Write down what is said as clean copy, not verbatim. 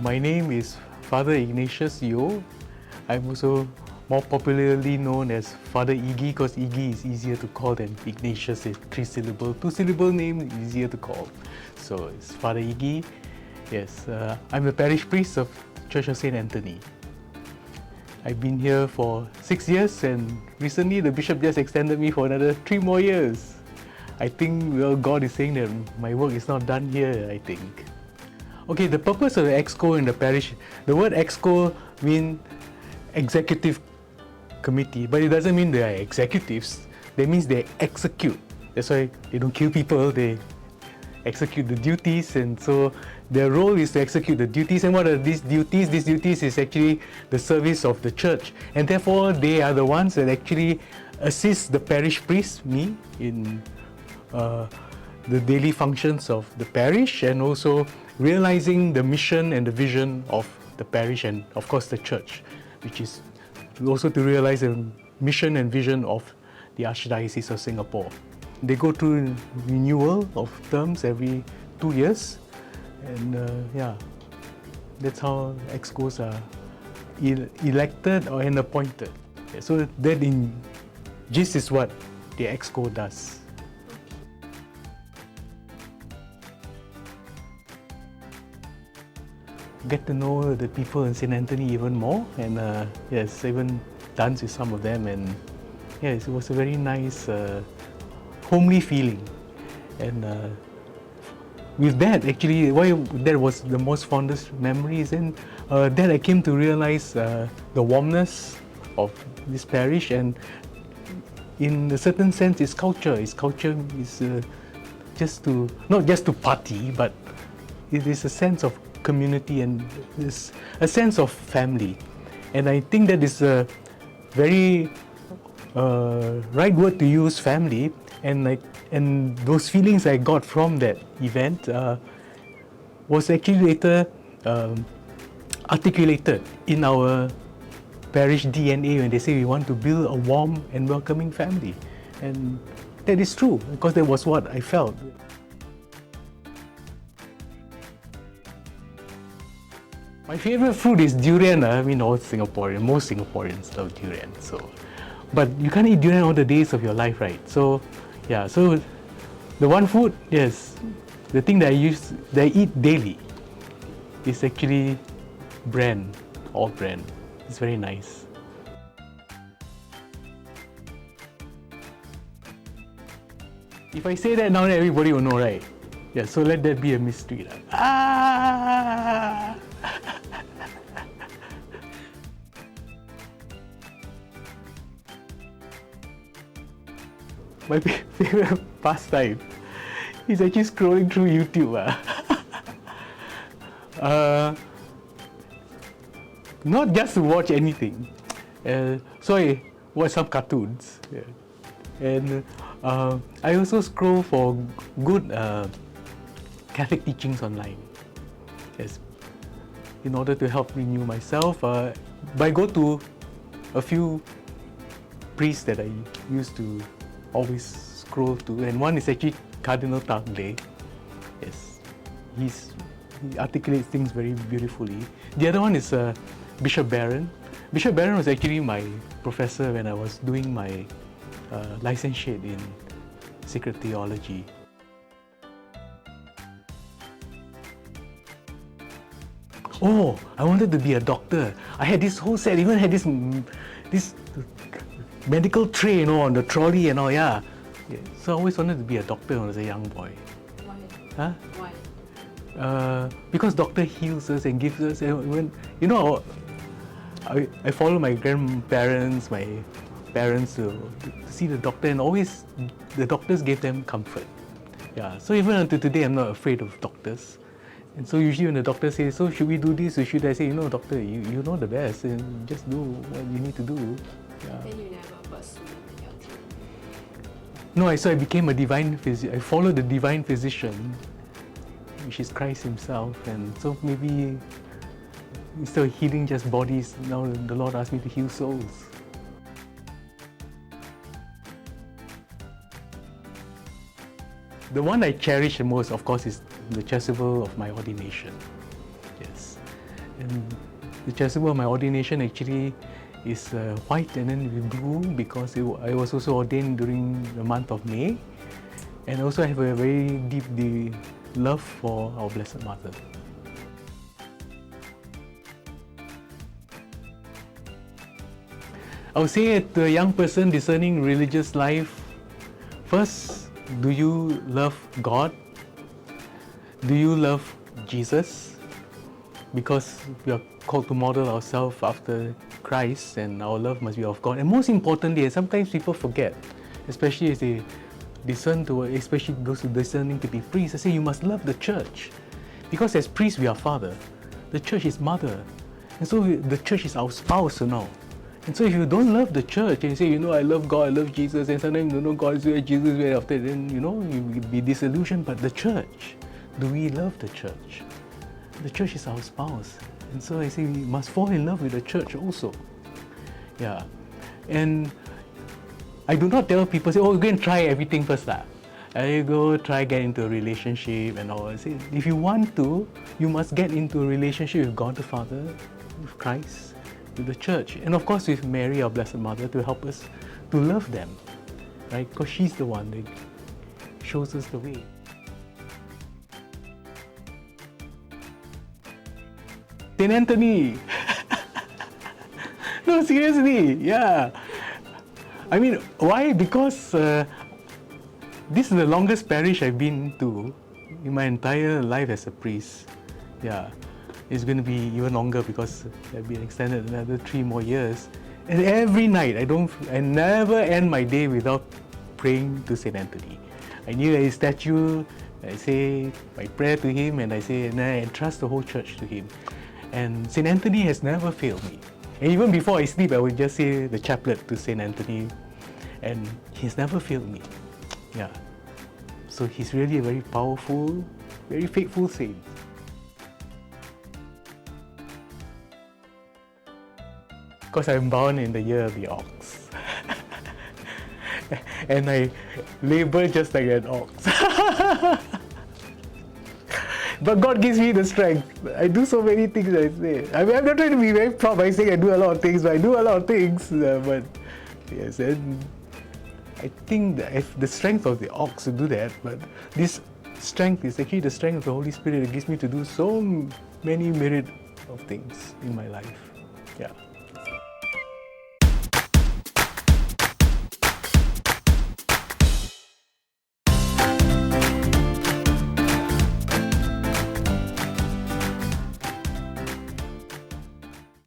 My name is Father Ignatius Yeo. I'm also more popularly known as Father Iggy because Iggy is easier to call than Ignatius is 3-syllable. 2-syllable name is easier to call. So it's Father Iggy. Yes, I'm the parish priest of Church of St. Anthony. I've been here for 6 years and recently the bishop just extended me for another 3 more years. I think God is saying that my work is not done here, I think. Okay, the purpose of the EXCO in the parish, the word EXCO means executive committee, but it doesn't mean they are executives. That means they execute. That's why they don't kill people, they execute the duties, and so their role is to execute the duties. And what are these duties? These duties is actually the service of the church, and therefore they are the ones that actually assist the parish priest, me, in the daily functions of the parish, and also realizing the mission and the vision of the parish and of course the church, which is also to realize the mission and vision of the Archdiocese of Singapore. They go through renewal of terms every 2 years, and yeah, that's how EXCOs are elected or and appointed. So that in gist is what the EXCO does. Get to know the people in St. Anthony even more, and yes, even dance with some of them, and yes, it was a very nice homely feeling. And with that, actually, why that was the most fondest memories, and that I came to realize the warmness of this parish, and in a certain sense, its culture. Its culture is just to not just to party, but it is a sense of community and is a sense of family, and I think that is a very right word to use, family, and those feelings I got from that event was actually later articulated in our parish DNA when they say we want to build a warm and welcoming family, and that is true because that was what I felt. My favorite fruit is durian. I mean, most Singaporeans love durian. So, but you can't eat durian all the days of your life, right? So, yeah. So, the one food, yes, the thing that I eat daily is actually bran, all bran. It's very nice. If I say that now, everybody will know, right? Yeah. So let that be a mystery. Ah! My favorite pastime is actually scrolling through YouTube. Not just to watch anything. So I watch some cartoons. Yeah. And I also scroll for good Catholic teachings online. Yes. In order to help renew myself, I go to a few priests that I used to always scroll to, and one is actually Cardinal Tagle. Yes, he articulates things very beautifully. The other one is Bishop Barron. Bishop Barron was actually my professor when I was doing my licentiate in Sacred Theology. Oh, I wanted to be a doctor. I had this whole set, even had this medical tray, you know, on the trolley and all, yeah. So I always wanted to be a doctor when I was a young boy. Why? Huh? Why? Because doctor heals us and gives us, when, you know, I follow my grandparents, my parents to see the doctor, and always the doctors gave them comfort. Yeah, so even until today, I'm not afraid of doctors. And so usually when the doctor says, so should we do this or should I say, you know, doctor, you know the best, and just do what you need to do. Yeah. Then you never pursue your dream? No, so I became a divine physician. I followed the divine physician, which is Christ himself. And so maybe instead of healing just bodies, now the Lord asked me to heal souls. The one I cherish the most, of course, is the festival of my ordination. Yes. And the chasuble of my ordination actually is white and then with blue because I was also ordained during the month of May. And also I have a very deep love for our Blessed Mother. I would say to a young person discerning religious life, first, do you love God? Do you love Jesus? Because we are called to model ourselves after Christ, and our love must be of God. And most importantly, and sometimes people forget, especially as they discern to, especially those who discerning to be priests, they say you must love the church. Because as priests, we are father. The church is mother. And so the church is our spouse now. And so if you don't love the church and you say, I love God, I love Jesus, and sometimes God is where, Jesus is where, after then, you will be disillusioned. But the church, do we love the church? The church is our spouse. And so I say we must fall in love with the church also. Yeah. And I do not tell people, say, go and try everything first. I go try get into a relationship and all. I say, if you want to, you must get into a relationship with God the Father, with Christ, with the church, and of course with Mary, our Blessed Mother, to help us to love them, right? Because she's the one that shows us the way. Saint Anthony! No, seriously, yeah. I mean, why? Because this is the longest parish I've been to in my entire life as a priest. Yeah. It's going to be even longer because I've been extended another 3 more years. And every night, I never end my day without praying to Saint Anthony. I kneel at his statue, I say my prayer to him, and I say, and I entrust the whole church to him. And Saint Anthony has never failed me. And even before I sleep, I would just say the chaplet to Saint Anthony, and he's never failed me. Yeah. So he's really a very powerful, very faithful saint. Because I'm born in the year of the ox. And I labor just like an ox. But God gives me the strength. I do so many things, I say. I mean, I'm not trying to be very proud by saying I do a lot of things, but I do a lot of things. But yes, and I think that the strength of the ox to do that, but this strength is actually the strength of the Holy Spirit that gives me to do so many myriad of things in my life. Yeah.